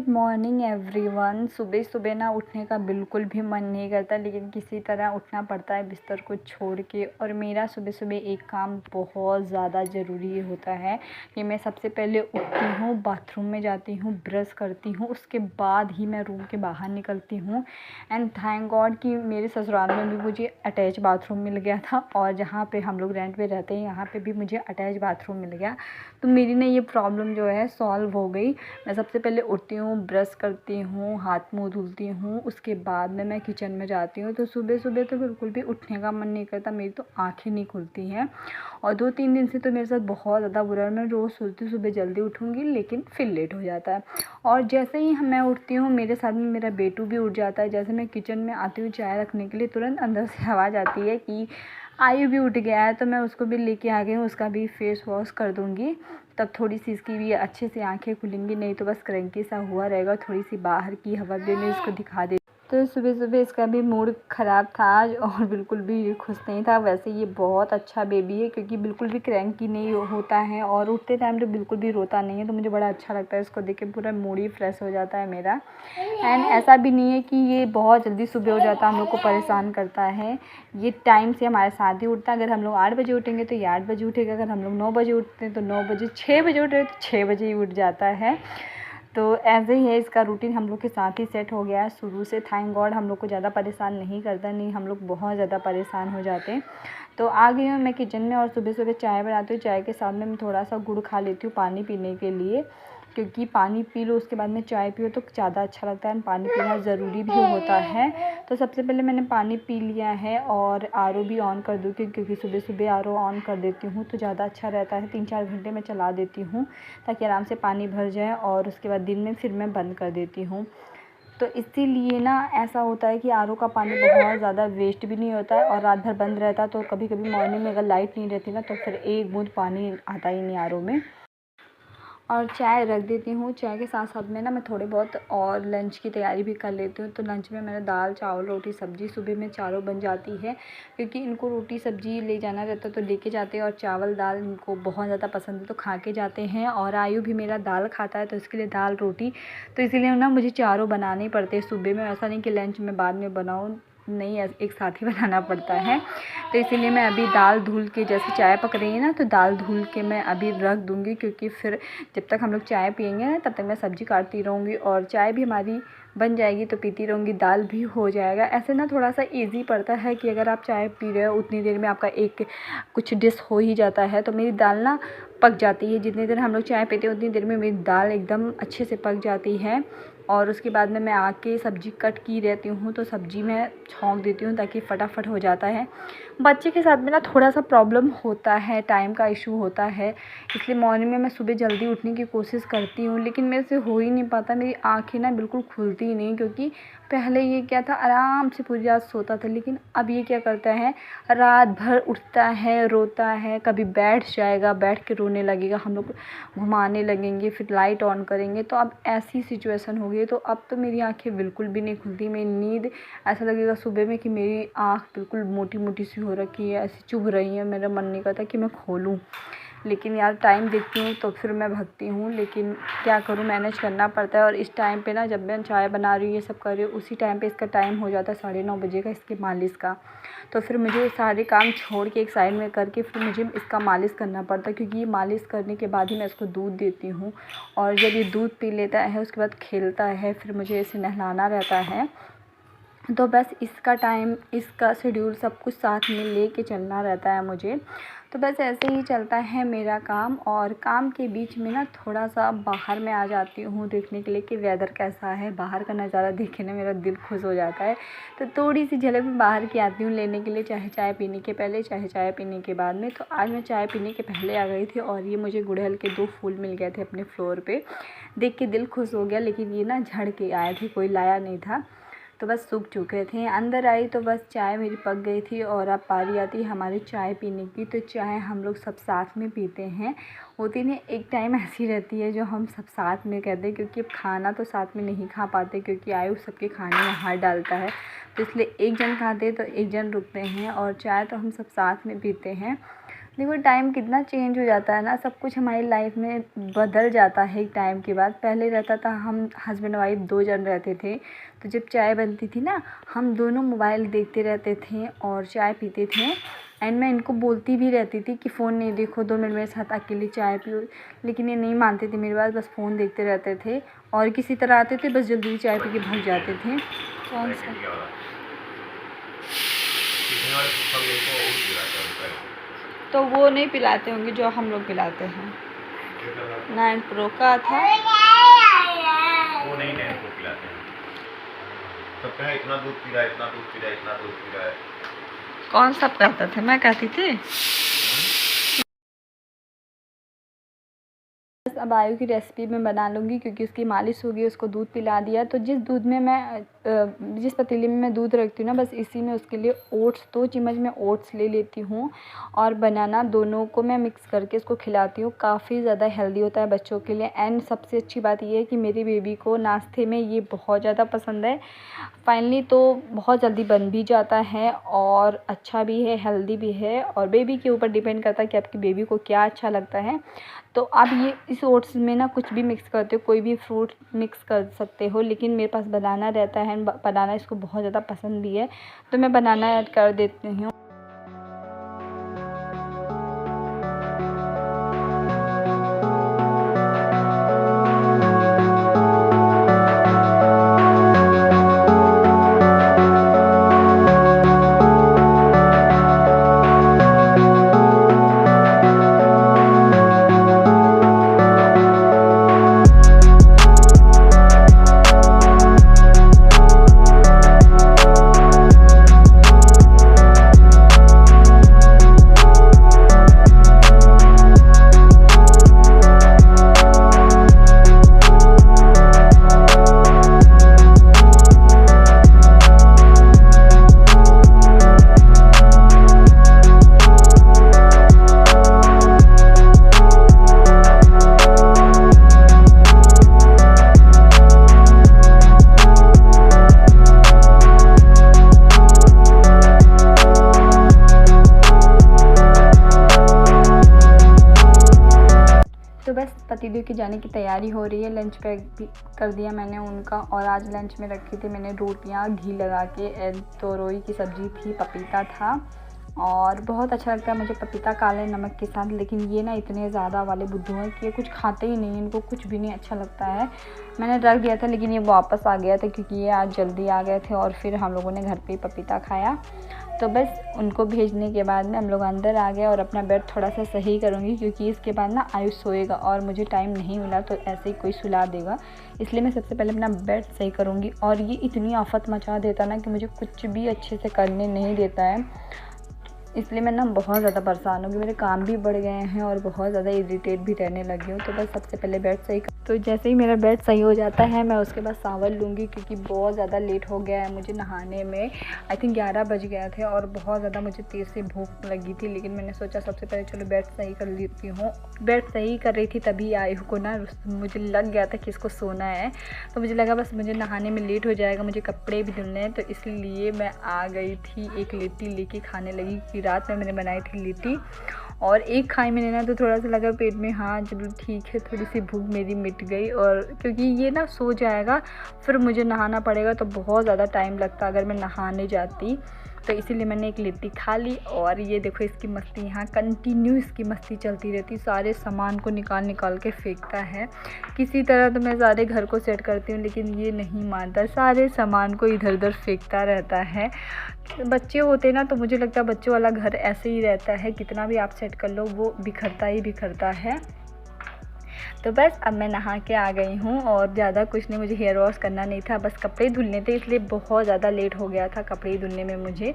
Good morning everyone. सुबह सुबह ना उठने का बिल्कुल भी मन नहीं करता, लेकिन किसी तरह उठना पड़ता है बिस्तर को छोड़ के। और मेरा सुबह सुबह एक काम बहुत ज़्यादा ज़रूरी होता है कि मैं सबसे पहले उठती हूँ, बाथरूम में जाती हूँ, ब्रश करती हूँ, उसके बाद ही मैं रूम के बाहर निकलती हूँ। एंड थैंक गॉड कि मेरे ससुराल में भी मुझे अटैच बाथरूम मिल गया था, और जहाँ पे हम लोग रेंट पे रहते हैं यहाँ पे भी मुझे अटैच बाथरूम मिल गया। तो मेरी ना ये प्रॉब्लम जो है सॉल्व हो गई। मैं सबसे पहले उठती हूँ, ब्रश करती हूँ, हाथ मुंह धुलती हूँ, उसके बाद में मैं किचन में जाती हूँ। तो सुबह सुबह तो बिल्कुल भी उठने का मन नहीं करता, मेरी तो आँखें नहीं खुलती हैं। और 2-3 दिन से तो मेरे साथ बहुत ज़्यादा बुरा है। मैं रोज़ सोचती हूँ सुबह जल्दी उठूँगी, लेकिन फिर लेट हो जाता है। और जैसे ही मैं उठती हूँ, मेरे साथ में मेरा बेटू भी उठ जाता है। जैसे मैं किचन में आती हूँ चाय रखने के लिए, तुरंत अंदर से आवाज़ आती है कि आयु भी उठ गया है। तो मैं उसको भी लेके आ गई हूँ, उसका भी फेस वॉश कर दूँगी, तब थोड़ी सी इसकी भी अच्छे से आंखें खुलेंगी। नहीं तो बस क्रैंकी सा हुआ रहेगा। थोड़ी सी बाहर की हवा भी मैं इसको दिखा देती। तो सुबह सुबह इसका भी मूड ख़राब था आज, और बिल्कुल भी खुश नहीं था। वैसे ये बहुत अच्छा बेबी है, क्योंकि बिल्कुल भी क्रैंकी नहीं होता है, और उठते टाइम तो बिल्कुल भी रोता नहीं है। तो मुझे बड़ा अच्छा लगता है इसको देख के, पूरा मूड ही फ्रेश हो जाता है मेरा। एंड ऐसा भी नहीं है कि ये बहुत जल्दी सुबह हो जाता है, हम लोग को परेशान करता है। ये टाइम से हमारे साथ ही उठता है। अगर हम लोग 8 बजे उठेंगे तो ये 8 बजे उठेगा। अगर हम लोग 9 बजे उठते हैं तो 9 बजे, 6 बजे उठ रहे तो 6 बजे ही उठ जाता है। तो ऐसे ही है, इसका रूटीन हम लोग के साथ ही सेट हो गया है शुरू से। थैंक गॉड हम लोग को ज़्यादा परेशान नहीं करता, नहीं हम लोग बहुत ज़्यादा परेशान हो जाते हैं। तो आ गई हूँ मैं किचन में, और सुबह सुबह चाय बनाती हूँ। चाय के साथ में मैं थोड़ा सा गुड़ खा लेती हूँ पानी पीने के लिए, क्योंकि पानी पी लो उसके बाद में चाय पियो तो ज़्यादा अच्छा लगता है। पानी पीना ज़रूरी भी होता है। तो सबसे पहले मैंने पानी पी लिया है, और आरओ भी ऑन कर दूँ, क्योंकि सुबह सुबह आरओ ऑन कर देती हूँ तो ज़्यादा अच्छा रहता है। 3-4 घंटे मैं चला देती हूँ ताकि आराम से पानी भर जाए, और उसके बाद दिन में फिर मैं बंद कर देती हूँ। तो इसीलिए ना ऐसा होता है कि आरओ का पानी बहुत ज़्यादा वेस्ट भी नहीं होता है, और रात भर बंद रहता है। तो कभी कभी मॉर्निंग में अगर लाइट नहीं रहती ना, तो फिर एक बूंद पानी आता ही नहीं आरओ में। और चाय रख देती हूँ। चाय के साथ साथ में ना मैं थोड़े बहुत और लंच की तैयारी भी कर लेती हूँ। तो लंच में मैंने दाल, चावल, रोटी, सब्ज़ी सुबह में चारों बन जाती है, क्योंकि इनको रोटी सब्ज़ी ले जाना रहता है तो लेके जाते हैं। और चावल दाल इनको बहुत ज़्यादा पसंद है तो खा के जाते हैं। और आयु भी मेरा दाल खाता है, तो इसके लिए दाल रोटी, तो इसीलिए ना मुझे चारों बनाने ही पड़ते हैं सुबह में। ऐसा नहीं कि लंच में बाद में बनाऊँ, नहीं, एक साथ ही बनाना पड़ता है। तो इसीलिए मैं अभी दाल धुल के, जैसे चाय पक रही है ना, तो दाल धुल के मैं अभी रख दूँगी, क्योंकि फिर जब तक हम लोग चाय पियेंगे ना तब तक मैं सब्ज़ी काटती रहूँगी, और चाय भी हमारी बन जाएगी तो पीती रहूँगी, दाल भी हो जाएगा। ऐसे ना थोड़ा सा इजी पड़ता है कि अगर आप चाय पी रहे हो उतनी देर में आपका एक कुछ डिश हो ही जाता है। तो मेरी दाल ना पक जाती है, जितनी देर हम लोग चाय पीते हैं उतनी देर में मेरी दाल एकदम अच्छे से पक जाती है। और उसके बाद में मैं आके सब्ज़ी कट की रहती हूँ, तो सब्ज़ी मैं छौंक देती हूँ ताकि फटाफट हो जाता है। बच्चे के साथ में ना थोड़ा सा प्रॉब्लम होता है, टाइम का इशू होता है, इसलिए मॉर्निंग में मैं सुबह जल्दी उठने की कोशिश करती हूँ, लेकिन मेरे से हो ही नहीं पाता। मेरी आँखें ना बिल्कुल खुलती ही नहीं, क्योंकि पहले ये क्या था, आराम से पूरी रात सोता था, लेकिन अब ये क्या करता है, रात भर उठता है, रोता है, कभी बैठ जाएगा, बैठ के रोने लगेगा, हम लोग घुमाने लगेंगे, फिर लाइट ऑन करेंगे। तो अब ऐसी सिचुएशन हो गई, तो अब तो मेरी आँखें बिल्कुल भी नहीं खुलती। मेरी नींद ऐसा लगेगा सुबह में कि मेरी आँख बिल्कुल मोटी मोटी सी हो रखी है, ऐसी चुभ रही है, मेरा मन नहीं करता कि मैं खोलूँ। लेकिन यार टाइम देखती हूँ तो फिर मैं भगती हूँ, लेकिन क्या करूँ, मैनेज करना पड़ता है। और इस टाइम पे ना, जब मैं चाय बना रही हूँ, ये सब कर रही हूँ, उसी टाइम पे इसका टाइम हो जाता है 9:30 बजे का, इसके मालिश का। तो फिर मुझे सारे काम छोड़ के एक साइड में करके फिर मुझे इसका मालिश करना पड़ता है, क्योंकि ये मालिश करने के बाद ही मैं इसको दूध देती हूँ। और जब ये दूध पी लेता है उसके बाद खेलता है, फिर मुझे इसे नहलाना रहता है। तो बस इसका टाइम, इसका शेड्यूल सब कुछ साथ में लेके चलना रहता है मुझे। तो बस ऐसे ही चलता है मेरा काम। और काम के बीच में ना थोड़ा सा बाहर में आ जाती हूँ देखने के लिए कि वेदर कैसा है। बाहर का नज़ारा देख के ना मेरा दिल खुश हो जाता है। तो थोड़ी सी झलक में बाहर की आती हूँ लेने के लिए, चाहे चाय पीने के पहले, चाहे चाय पीने के बाद में। तो आज मैं चाय पीने के पहले आ गई थी, और ये मुझे गुड़हल के 2 फूल मिल गए थे अपने फ्लोर पे, देख के दिल खुश हो गया। लेकिन ये ना झड़ के आए थे, कोई लाया नहीं था, तो बस सूख चुके थे। अंदर आई तो बस चाय मेरी पक गई थी, और अब पारी आती है हमारी चाय पीने की। तो चाय हम लोग सब साथ में पीते हैं। होती नहीं, एक टाइम ऐसी रहती है जो हम सब साथ में कहते हैं, क्योंकि अब खाना तो साथ में नहीं खा पाते, क्योंकि आयु सबके खाने में हाथ डालता है। तो इसलिए एक जन खाते तो एक जन रुकते हैं, और चाय तो हम सब साथ में पीते हैं। देखो टाइम कितना चेंज हो जाता है ना, सब कुछ हमारी लाइफ में बदल जाता है एक टाइम के बाद। पहले रहता था हम हस्बैंड वाइफ 2 जन रहते थे, तो जब चाय बनती थी ना हम दोनों मोबाइल देखते रहते थे और चाय पीते थे। एंड मैं इनको बोलती भी रहती थी कि फ़ोन नहीं देखो, 2 मिनट मेरे साथ अकेले चाय पियो, लेकिन ये नहीं मानते थे मेरी बात, बस फ़ोन देखते रहते थे और किसी तरह आते थे, बस जल्दी चाय पी के भाग जाते थे। कौन सा? तो वो नहीं पिलाते होंगे जो हम लोग पिलाते हैं। 9 प्रो का था वो नहीं 9 प्रो पिलाते हैं। सब कहे इतना दूध पी रहा है, इतना दूध पी रहा है, इतना दूध पी रहा है। कौन सब कहता था? मैं कहती थी। अब आयु की रेसिपी मैं बना लूँगी क्योंकि उसकी मालिश होगी, उसको दूध पिला दिया। तो जिस दूध में मैं जिस पतीले में मैं दूध रखती हूँ ना, बस इसी में उसके लिए ओट्स 2 चम्मच मैं ओट्स ले लेती हूँ और बनाना, दोनों को मैं मिक्स करके इसको खिलाती हूँ। काफ़ी ज़्यादा हेल्दी होता है बच्चों के लिए। एंड सबसे अच्छी बात ये है कि मेरी बेबी को नाश्ते में ये बहुत ज़्यादा पसंद है। फाइनली तो बहुत जल्दी बन भी जाता है और अच्छा भी है, हेल्दी भी है, और बेबी के ऊपर डिपेंड करता है कि आपकी बेबी को क्या अच्छा लगता है। तो आप ये इस ओट्स में ना कुछ भी मिक्स करते हो, कोई भी फ्रूट मिक्स कर सकते हो, लेकिन मेरे पास बनाना रहता है। बनाना इसको बहुत ज़्यादा पसंद भी है, तो मैं बनाना ऐड कर देती हूँ। तो बस पतिदेव की जाने की तैयारी हो रही है। लंच पैक भी कर दिया मैंने उनका, और आज लंच में रखी थी मैंने रोटियां घी लगा के, एंड तोरई की सब्ज़ी थी, पपीता था, और बहुत अच्छा लगता है मुझे पपीता काले नमक के साथ। लेकिन ये ना इतने ज़्यादा वाले बुद्धू हैं कि ये कुछ खाते ही नहीं, इनको कुछ भी नहीं अच्छा लगता है। मैंने रख दिया था लेकिन ये वापस आ गया था क्योंकि ये आज जल्दी आ गए थे, और फिर हम लोगों ने घर पे ही पपीता खाया। तो बस उनको भेजने के बाद में हम लोग अंदर आ गए और अपना बेड थोड़ा सा सही करूँगी क्योंकि इसके बाद ना आयुष सोएगा और मुझे टाइम नहीं मिला तो ऐसे ही कोई सुला देगा, इसलिए मैं सबसे पहले अपना बेड सही करूँगी। और ये इतनी आफत मचा देता ना कि मुझे कुछ भी अच्छे से करने नहीं देता है, इसलिए मैं ना बहुत ज़्यादा परेशान होगी। मेरे काम भी बढ़ गए हैं और बहुत ज़्यादा इरिटेट भी रहने लगी हूँ। तो बस सबसे पहले बेड सही तो जैसे ही मेरा बेड सही हो जाता है मैं उसके बाद सावर लूँगी क्योंकि बहुत ज़्यादा लेट हो गया है मुझे नहाने में। आई थिंक 11 बज गए थे और बहुत ज़्यादा मुझे तेज़ से भूख लगी थी, लेकिन मैंने सोचा सबसे पहले चलो बेड सही कर लेती हूँ। बेड सही कर रही थी तभी आयु को ना मुझे लग गया था कि इसको सोना है, तो मुझे लगा बस मुझे नहाने में लेट हो जाएगा, मुझे कपड़े भी धुलने हैं, तो इसलिए मैं आ गई थी एक लिट्टी लेके खाने लगी कि रात में मैंने बनाई थी लिट्टी और एक खाई मैंने ना, तो थोड़ा सा लगा पेट में हाँ चलो ठीक है, थोड़ी सी भूख मेरी मिट गई। और क्योंकि ये ना सो जाएगा फिर मुझे नहाना पड़ेगा तो बहुत ज़्यादा टाइम लगता अगर मैं नहाने जाती, तो इसीलिए मैंने एक लिट्टी खा ली। और ये देखो इसकी मस्ती, यहाँ कंटिन्यू इसकी मस्ती चलती रहती, सारे सामान को निकाल के फेंकता है। किसी तरह तो मैं सारे घर को सेट करती हूँ लेकिन ये नहीं मानता, सारे सामान को इधर उधर फेंकता रहता है। बच्चे होते ना तो मुझे लगता है बच्चों वाला घर ऐसे ही रहता है, कितना भी आप सेट कर लो वो बिखरता ही बिखरता है। तो बस अब मैं नहा के आ गई हूँ और ज़्यादा कुछ नहीं, मुझे हेयर वॉश करना नहीं था, बस कपड़े धुलने थे, इसलिए बहुत ज़्यादा लेट हो गया था कपड़े धुलने में मुझे।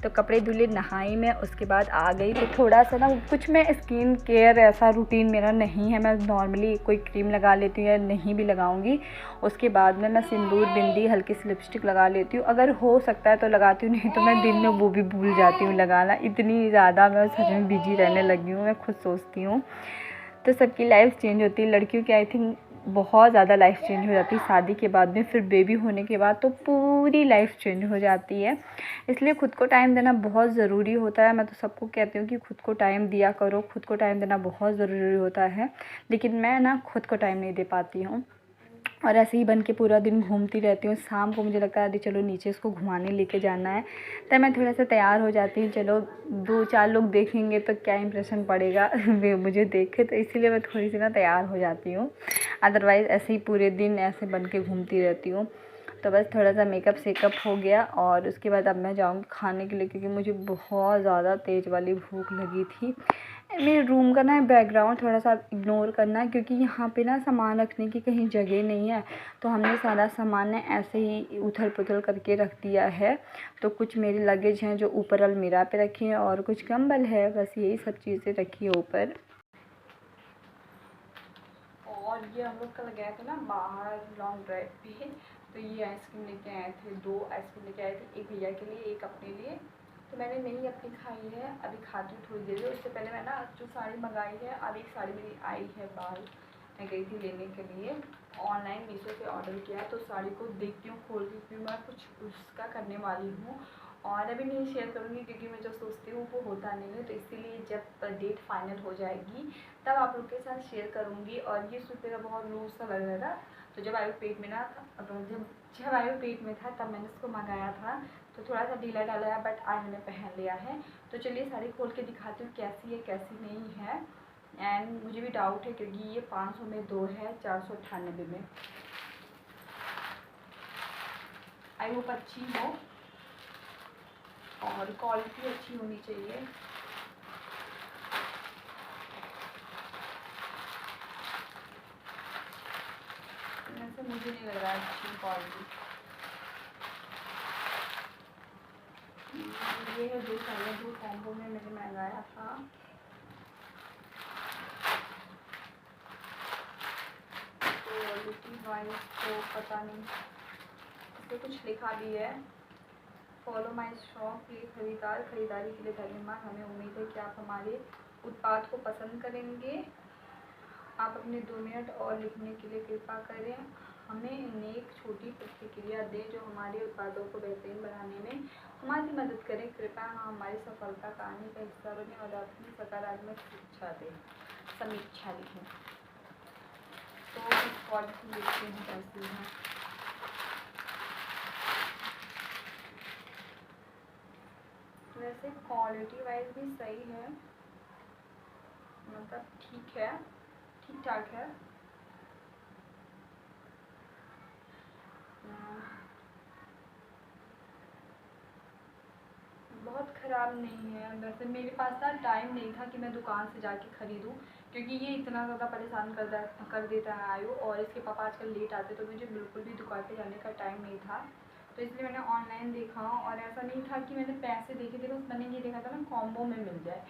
तो कपड़े धुले, नहाई मैं, उसके बाद आ गई। तो थोड़ा सा ना कुछ मैं स्किन केयर ऐसा रूटीन मेरा नहीं है, मैं नॉर्मली कोई क्रीम लगा लेती हूँ या नहीं भी लगाऊँगी, उसके बाद में मैं सिंदूर, बिंदी, हल्की सी लिपस्टिक लगा लेती हूँ, अगर हो सकता है तो लगाती हूँ, नहीं तो मैं दिन में वो भी भूल जाती हूँ लगाना। इतनी ज़्यादा मैं सच में बिजी रहने लगी हूँ, मैं खुद सोचती हूँ। तो सबकी लाइफ चेंज होती है, लड़कियों की आई थिंक बहुत ज़्यादा लाइफ चेंज हो जाती है शादी के बाद में, फिर बेबी होने के बाद तो पूरी लाइफ चेंज हो जाती है। इसलिए खुद को टाइम देना बहुत ज़रूरी होता है। मैं तो सबको कहती हूँ कि खुद को टाइम दिया करो, खुद को टाइम देना बहुत ज़रूरी होता है, लेकिन मैं ना खुद को टाइम नहीं दे पाती हूँ और ऐसे ही बन के पूरा दिन घूमती रहती हूँ। शाम को मुझे लगता है अरे चलो नीचे इसको घुमाने लेके जाना है, तब मैं थोड़ा सा तैयार हो जाती हूँ। चलो 2-4 लोग देखेंगे तो क्या इंप्रेशन पड़ेगा मुझे देखे, तो इसीलिए मैं थोड़ी सी ना तैयार हो जाती हूँ। अदरवाइज़ ऐसे ही पूरे दिन ऐसे बन के घूमती रहती हूँ। तो बस थोड़ा सा मेकअप शेकअप हो गया और उसके बाद अब मैं जाऊँगी खाने के लिए, क्योंकि मुझे बहुत ज़्यादा तेज़ वाली भूख लगी थी। मेरे रूम का ना बैकग्राउंड थोड़ा सा इग्नोर करना, क्योंकि यहाँ पे ना सामान रखने की कहीं जगह नहीं है, तो हमने सारा सामान ना ऐसे ही उथल पुथल करके रख दिया है। तो कुछ मेरे लगेज हैं जो ऊपर अलमीरा पे रखी हैं और कुछ कंबल है, बस यही सब चीज़ें रखी है ऊपर। और ये हम लोग कल गए थे ना बाहर लॉन्ग ड्राइव पे, तो ये आइसक्रीम लेके आए थे, 2 आइसक्रीम लेके आए थे, एक भैया के लिए एक अपने लिए। तो मैंने नहीं अपनी खाई है, अभी खाती हूँ थोड़ी देर में। उससे पहले मैं ना जो साड़ी मंगाई है, अब एक साड़ी मेरी आई है बाल, मैं गई थी लेने के लिए, ऑनलाइन मीशो से ऑर्डर किया है। तो साड़ी को देखती हूँ खोल के, क्योंकि मैं कुछ उसका करने वाली हूँ और अभी नहीं शेयर करूँगी, क्योंकि मैं जो सोचती हूँ वो होता नहीं है। तो इसीलिए जब डेट फाइनल हो जाएगी तब आप लोग के साथ शेयर करूँगी। और ये सूट मेरा बहुत लूज सा लग रहा था, तो जब आयु पेट में ना था, जब आयु पेट में था तब मैंने इसको मंगाया था, तो थोड़ा सा ढीला डाला है, बट आज मैंने पहन लिया है। तो चलिए साड़ी खोल के दिखाती हूँ कैसी है कैसी नहीं है। एंड मुझे भी डाउट है, क्योंकि ये 500 में 2 है, 498 में। आई होप अच्छी हो और क्वालिटी अच्छी होनी चाहिए। वैसे मुझे नहीं लग रहा है अच्छी क्वालिटी। ये है 2 साड़ियाँ, 2 कॉम्बो में मैंने मंगाया था। तो क्वालिटी वाइज तो पता नहीं, इस पर कुछ लिखा भी है, फॉलो माई शॉप, ये खरीदारी के लिए धन्यवाद। हमें उम्मीद है कि आप हमारे उत्पाद को पसंद करेंगे। आप अपने 2 मिनट और लिखने के लिए कृपा करें, हमें एक छोटी प्रतिक्रिया दें जो हमारे उत्पादों को बेहतरीन बनाने में हमारी मदद करें। कृपया हमारी सफलता कहानी का हिस्सा बने और अपनी सकारात्मक समीक्षा लिखें। तो इस क्वालिटी देखते हैं कैसी है। वैसे क्वालिटी वाइज भी सही है, मतलब ठीक है, ठीक ठाक है। बहुत ख़राब नहीं है। वैसे मेरे पास ना टाइम नहीं था कि मैं दुकान से जाके ख़रीदूँ, क्योंकि ये इतना ज़्यादा परेशान कर देता है आयु, और इसके पापा आजकल लेट आते, तो मुझे बिल्कुल भी दुकान पे जाने का टाइम नहीं था। तो इसलिए मैंने ऑनलाइन देखा, और ऐसा नहीं था कि मैंने पैसे देखे थे, बस मैंने ये देखा था ना कॉम्बो में मिल जाए,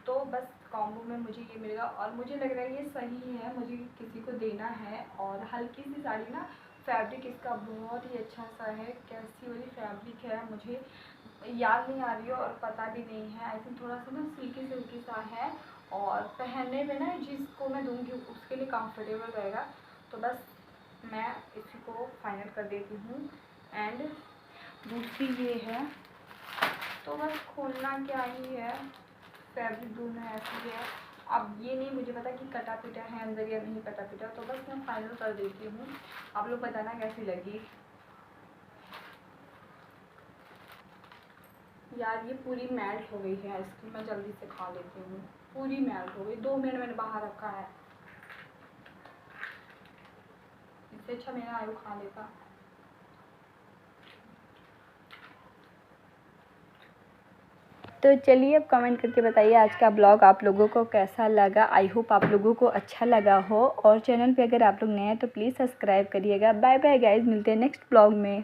तो बस कॉम्बो में मुझे ये मिलेगा। और मुझे लग रहा है ये सही है, मुझे किसी को देना है। और हल्की सी साड़ी ना, फैब्रिक इसका बहुत ही अच्छा सा है, कैसी वाली फैब्रिक है मुझे याद नहीं आ रही है और पता भी नहीं है। आई थिंक थोड़ा सा ना सिल्की सिल्की सा है, और पहनने में ना जिसको मैं दूंगी उसके लिए कंफर्टेबल रहेगा। तो बस मैं इसी को फाइनल कर देती हूँ। एंड दूसरी ये है, तो बस खोलना क्या ही है, फैब्रिक दोनों ऐसी है। अब ये नहीं मुझे पता कि कटा पिटा है अंदर या नहीं कटा पिटा, तो बस मैं फाइनल कर देती हूँ। आप लोग बताना कैसी लगी। यार ये पूरी मेल्ट हो गई है आइसक्रीम, मैं जल्दी से खा लेती हूँ। पूरी मेल्ट हो गई, 2 मिनट मैंने बाहर रखा है, इससे अच्छा मेरा आयु खा लेता। तो चलिए अब कमेंट करके बताइए आज का ब्लॉग आप लोगों को कैसा लगा। आई होप आप लोगों को अच्छा लगा हो, और चैनल पे अगर आप लोग नए हैं तो प्लीज़ सब्सक्राइब करिएगा। बाय बाय गाइज, मिलते हैं नेक्स्ट ब्लॉग में।